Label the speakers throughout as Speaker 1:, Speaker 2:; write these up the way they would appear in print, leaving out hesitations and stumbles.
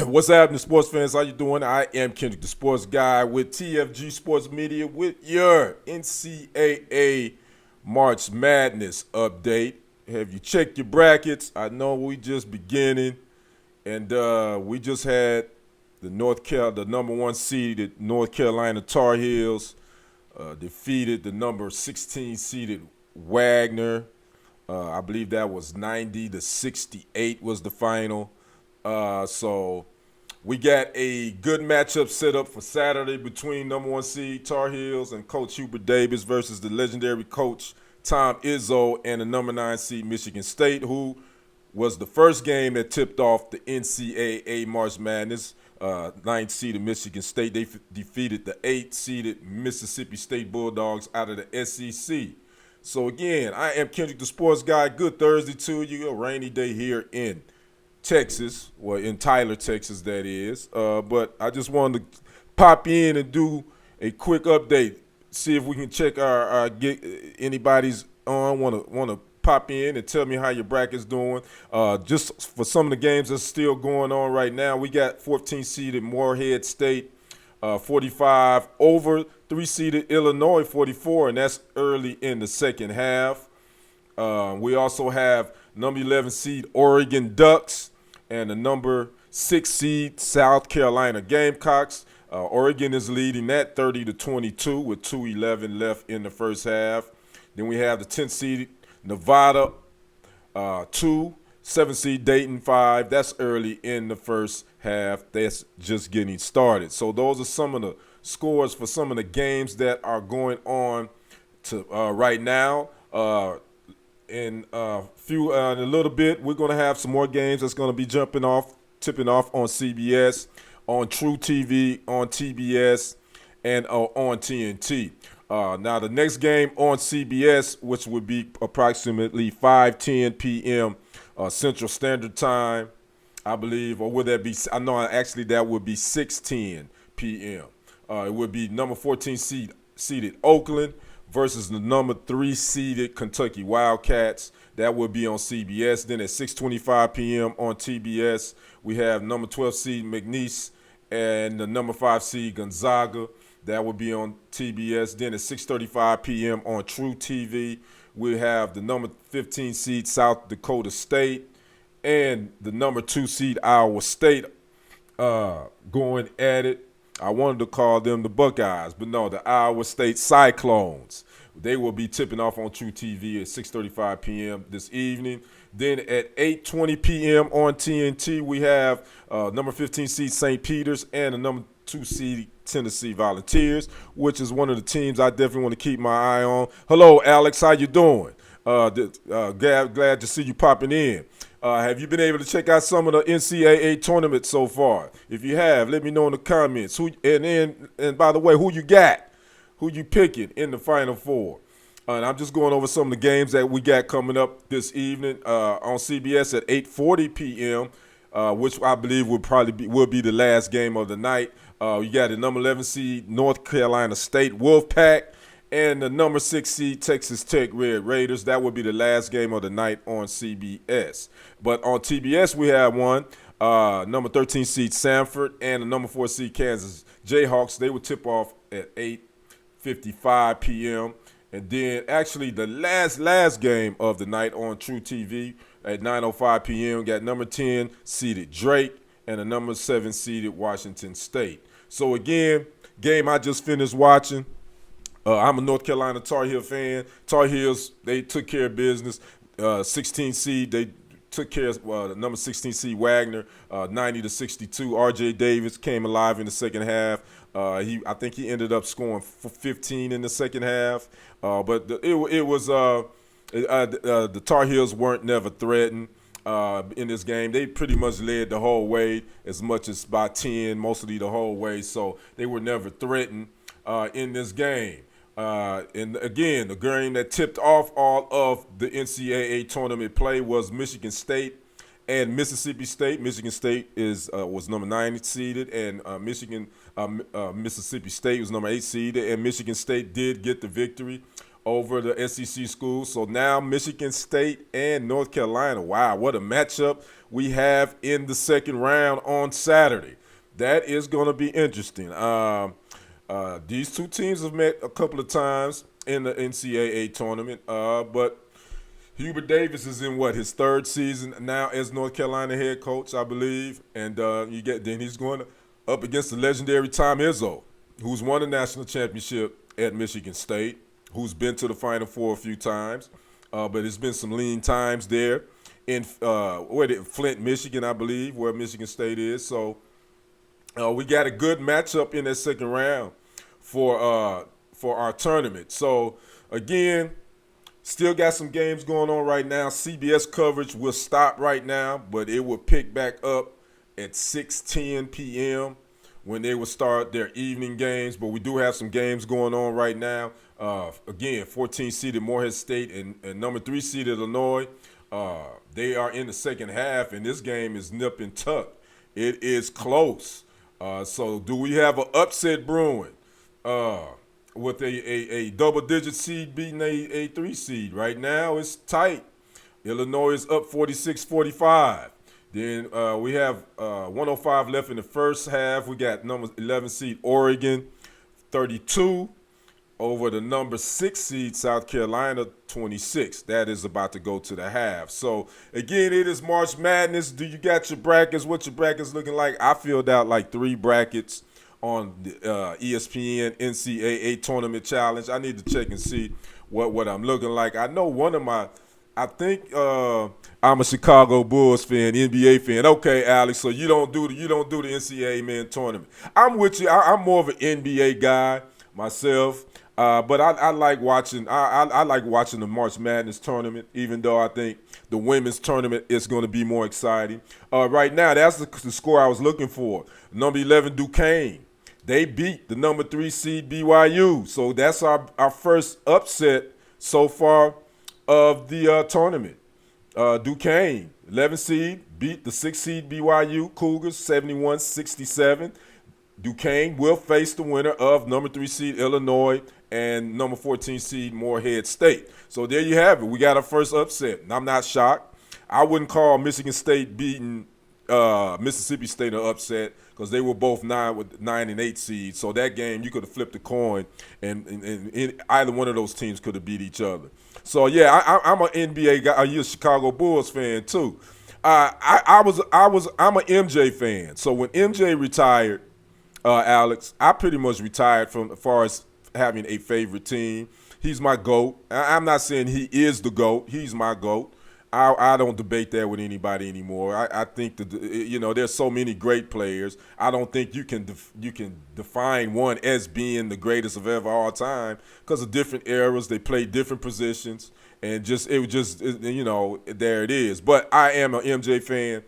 Speaker 1: What's happening, sports fans? How you doing? I am Kendrick, the sports guy with TFG Sports Media with your NCAA March Madness update. Have you checked your brackets? I know we just beginning, and we just had the number one seeded North Carolina Tar Heels defeated the number 16 seeded Wagner. I believe that was 90-68 was the final. So we got a good matchup set up for Saturday between number one seed Tar Heels and Coach Hubert Davis versus the legendary coach Tom Izzo and the number 9 seed Michigan State, who was the first game that tipped off the NCAA March Madness. 9th seeded Michigan State. They defeated the 8th seeded Mississippi State Bulldogs out of the SEC. So again, I am Kendrick, the sports guy. Good Thursday to you. A rainy day here in Texas, well, in Tyler, Texas, that is. But I just wanted to pop in and do a quick update. See if we can check our get anybody's on. Want to pop in and tell me how your bracket's doing. Just for some of the games that's still going on right now, we got 14 seeded Morehead State, 45 over 3 seeded Illinois, 44, and that's early in the second half. We also have number 11 seed Oregon Ducks and the number 6 seed South Carolina Gamecocks. Oregon is leading that 30-22 with 2:11 left in the first half. Then we have the 10th seed Nevada 2, 7 seed Dayton 5. That's early in the first half. That's just getting started. So those are some of the scores for some of the games that are going on to right now. In a little bit, we're going to have some more games that's going to be tipping off on CBS, on True TV, on TBS, and on TNT. Now, the next game on CBS, which would be approximately 5:10 p.m. Central Standard Time, I believe, or would that be? I know actually that would be 6:10 p.m. It would be number 14 seeded Oakland versus the number 3 seeded Kentucky Wildcats. That would be on CBS. Then at 6:25 p.m. on TBS, we have number 12 seed McNeese and the number 5 seed Gonzaga. That would be on TBS. Then at 6:35 p.m. on True TV, we have the number 15 seed South Dakota State and the number 2 seed Iowa State going at it. I wanted to call them the Buckeyes, but no, the Iowa State Cyclones. They will be tipping off on True TV at 6:35 p.m. this evening. Then at 8:20 p.m. on TNT, we have number 15 seed St. Peter's and the number 2 seed Tennessee Volunteers, which is one of the teams I definitely want to keep my eye on. Hello, Alex. How you doing? Glad to see you popping in. Have you been able to check out some of the NCAA tournaments so far? If you have, let me know in the comments. And by the way, who you got? Who you picking in the Final Four? And I'm just going over some of the games that we got coming up this evening on CBS at 8:40 p.m., which I believe will be the last game of the night. You got the number 11 seed North Carolina State Wolfpack and the number 6 seed Texas Tech Red Raiders. That would be the last game of the night on CBS. But on TBS, we have one, number 13 seed Samford and the number 4 seed Kansas Jayhawks. They would tip off at 8:55 p.m. And then actually the last game of the night on True TV at 9:05 p.m. got number 10 seeded Drake and the number 7 seeded Washington State. So again, game I just finished watching. I'm a North Carolina Tar Heel fan. Tar Heels, they took care of business. 16 seed, they took care of the number 16 seed Wagner, 90-62. R.J. Davis came alive in the second half. I think he ended up scoring 15 in the second half. But the Tar Heels weren't never threatened in this game. They pretty much led the whole way, as much as by 10, mostly the whole way. So they were never threatened in this game. And again, the game that tipped off all of the NCAA tournament play was Michigan State and Mississippi State. Michigan State was number 9 seeded, and Mississippi State was number 8 seeded, and Michigan State did get the victory over the SEC schools. So now Michigan State and North Carolina. Wow, what a matchup we have in the second round on Saturday. That is going to be interesting. These two teams have met a couple of times in the NCAA tournament, but Hubert Davis is in his third season now as North Carolina head coach, I believe, and then he's going up against the legendary Tom Izzo, who's won a national championship at Michigan State, who's been to the Final Four a few times, but it's been some lean times there in Flint, Michigan, I believe, where Michigan State is. So we got a good matchup in that second round for our tournament. So again, still got some games going on right now. CBS coverage will stop right now, but it will pick back up at 6:10 p.m. when they will start their evening games. But we do have some games going on right now. Again, 14-seeded Morehead State and number 3-seeded Illinois. They are in the second half, and this game is nip and tuck. It is close. So do we have an upset brewing? With a double-digit seed beating a 3 seed. Right now, it's tight. Illinois is up 46-45. Then we have 105 left in the first half. We got number 11 seed Oregon, 32 over the number 6 seed South Carolina, 26. That is about to go to the half. So, again, it is March Madness. Do you got your brackets? What your brackets looking like? I filled out like 3 brackets on the ESPN NCAA Tournament Challenge. I need to check and see what I'm looking like. I know I think I'm a Chicago Bulls fan, NBA fan. Okay, Alex, so you don't do the NCAA tournament. I'm with you. I'm more of an NBA guy myself, but I like watching. I like watching the March Madness tournament, even though I think the women's tournament is going to be more exciting. Right now, that's the score I was looking for. Number 11 Duquesne. They beat the number 3 seed BYU. So that's our first upset so far of the tournament. Duquesne, 11 seed, beat the 6 seed BYU Cougars 71-67. Duquesne will face the winner of number 3 seed Illinois and number 14 seed Morehead State. So there you have it. We got our first upset. And I'm not shocked. I wouldn't call Michigan State beating Mississippi State an upset because they were both 9 and 8 seeds. So that game, you could have flipped a coin, and either one of those teams could have beat each other. So yeah, I'm an NBA guy. You're a Chicago Bulls fan too. I'm an MJ fan. So when MJ retired, Alex, I pretty much retired from as far as having a favorite team. He's my GOAT. I'm not saying he is the GOAT. He's my GOAT. I don't debate that with anybody anymore. I think that there's so many great players. I don't think you can define one as being the greatest of all time because of different eras. They play different positions, and there it is. But I am an MJ fan.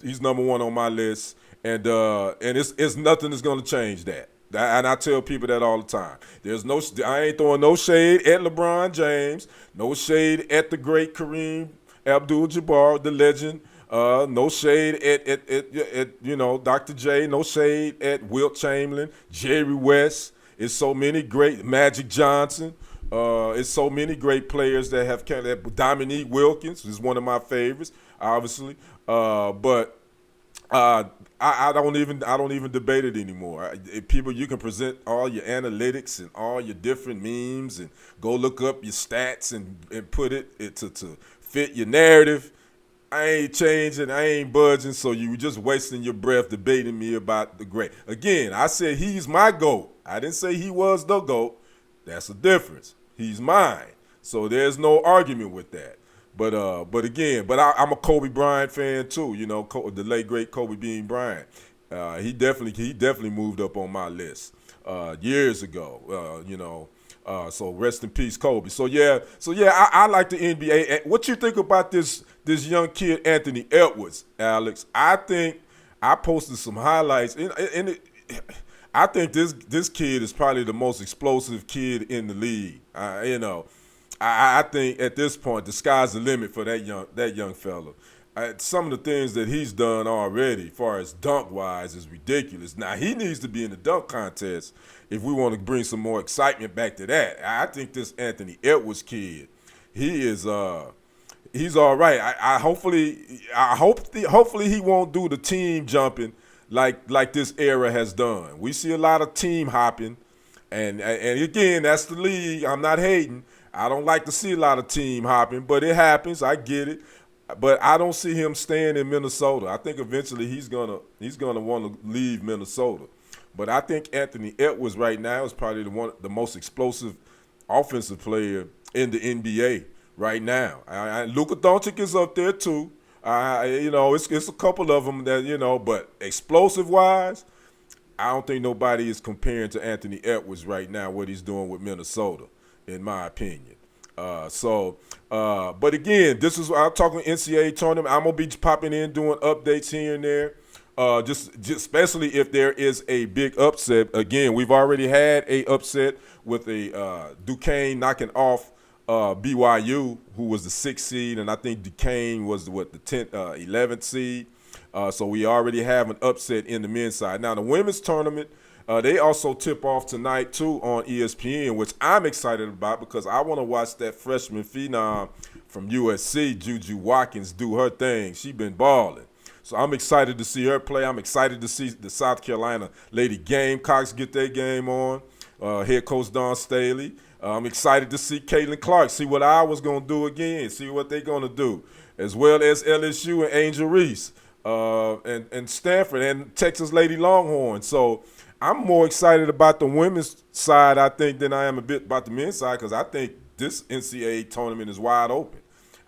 Speaker 1: He's number 1 on my list, and it's nothing that's going to change that. And I tell people that all the time. I ain't throwing no shade at LeBron James, no shade at the great Kareem Abdul-Jabbar, the legend. No shade at Dr. J. No shade at Wilt Chamberlain, Jerry West. It's so many great Magic Johnson. It's so many great players that have come. Dominique Wilkins is one of my favorites, obviously. But I don't even debate it anymore. People, you can present all your analytics and all your different memes and go look up your stats and put it to fit your narrative. I ain't changing, I ain't budging, so you just wasting your breath debating me about the great. Again, I said he's my GOAT. I didn't say he was the GOAT. That's the difference. He's mine. So there's no argument with that. But I'm a Kobe Bryant fan too. The late great Kobe Bean Bryant. He definitely moved up on my list years ago. So rest in peace, Kobe. So I like the NBA. What you think about this young kid, Anthony Edwards, Alex? I think I posted some highlights, I think this kid is probably the most explosive kid in the league. I think at this point the sky's the limit for that young fella. some of the things that he's done already, as far as dunk wise, is ridiculous. Now he needs to be in the dunk contest if we want to bring some more excitement back to that. I think this Anthony Edwards kid, he is he's all right. Hopefully he won't do the team jumping like this era has done. We see a lot of team hopping, and again, that's the league. I'm not hating. I don't like to see a lot of team hopping, but it happens. I get it. But I don't see him staying in Minnesota. I think eventually he's gonna want to leave Minnesota. But I think Anthony Edwards right now is probably the most explosive offensive player in the NBA right now. Luka Doncic is up there too. It's a couple of them that but explosive wise, I don't think nobody is comparing to Anthony Edwards right now, what he's doing with Minnesota, in my opinion. But again, this is I'm talking NCAA tournament. I'm gonna be popping in, doing updates here and there. Just especially if there is a big upset. Again, we've already had a upset with a Duquesne knocking off BYU, who was the 6th seed, and I think Duquesne was the 10th, 11th seed. So we already have an upset in the men's side. Now the women's tournament. They also tip off tonight, too, on ESPN, which I'm excited about because I want to watch that freshman phenom from USC, Juju Watkins, do her thing. She's been balling. So I'm excited to see her play. I'm excited to see the South Carolina Lady Gamecocks get their game on, head coach Don Staley. I'm excited to see Caitlin Clark, see what I was going to do again, see what they're going to do, as well as LSU and Angel Reese and Stanford and Texas Lady Longhorn. So I'm more excited about the women's side, I think, than I am a bit about the men's side because I think this NCAA tournament is wide open.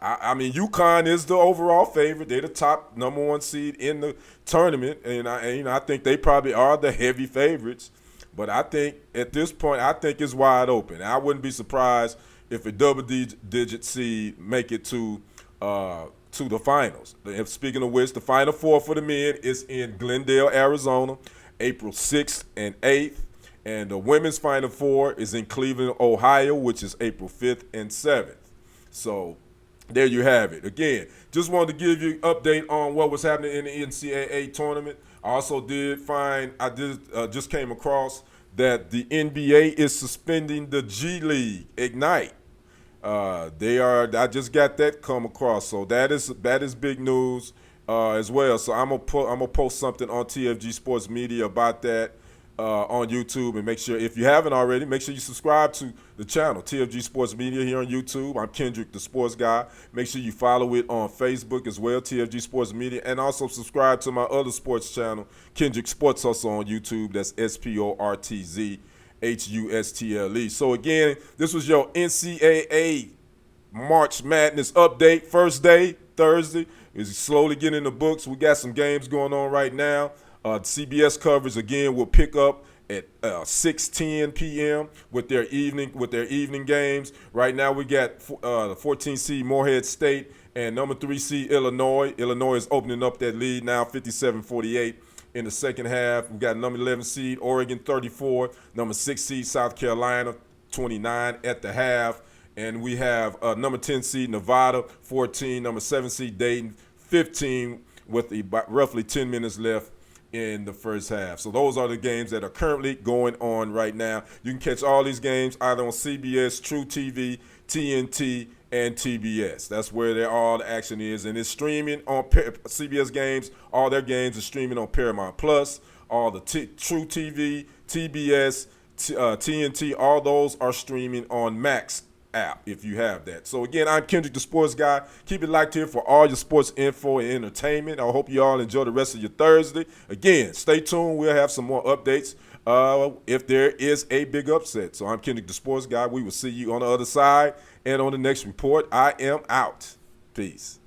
Speaker 1: I mean, UConn is the overall favorite. They're the top number 1 seed in the tournament, and I think they probably are the heavy favorites. But I think at this point, I think it's wide open. I wouldn't be surprised if a double-digit seed make it to the finals. And speaking of which, the Final Four for the men is in Glendale, Arizona, April 6th and 8th, and the women's Final Four is in Cleveland, Ohio, which is April 5th and 7th. So there you have it. Again, just wanted to give you an update on what was happening in the NCAA tournament. I also just came across that the NBA is suspending the G League Ignite. I just got that come across, so that is big news. As well, so I'm gonna post something on TFG Sports Media about that on YouTube, and make sure if you haven't already, make sure you subscribe to the channel TFG Sports Media here on YouTube. I'm Kendrick, the Sports Guy. Make sure you follow it on Facebook as well, TFG Sports Media, and also subscribe to my other sports channel, Kendrick Sports Hustle on YouTube. That's SportzHustle. So again, this was your NCAA March Madness update. First day, Thursday. Is slowly getting in the books. We got some games going on right now. CBS coverage again will pick up at 6:10 p.m. with their evening games. Right now we got the 14 seed Morehead State and number 3 seed Illinois. Illinois is opening up that lead now, 57-48 in the second half. We got number 11 seed Oregon 34, number 6 seed South Carolina 29 at the half. And we have number 10 seed Nevada, 14, number 7 seed Dayton, 15, with roughly 10 minutes left in the first half. So those are the games that are currently going on right now. You can catch all these games either on CBS, True TV, TNT, and TBS. That's where all the action is. And it's streaming on CBS games. All their games are streaming on Paramount Plus. All the True TV, TBS, TNT, all those are streaming on Max app if you have that. So again, I'm Kendrick, the Sports Guy. Keep it locked here for all your sports info and entertainment. I hope you all enjoy the rest of your Thursday. Again, stay tuned. We'll have some more updates if there is a big upset. So I'm Kendrick, the Sports Guy. We will see you on the other side and on the next report. I am out. Peace.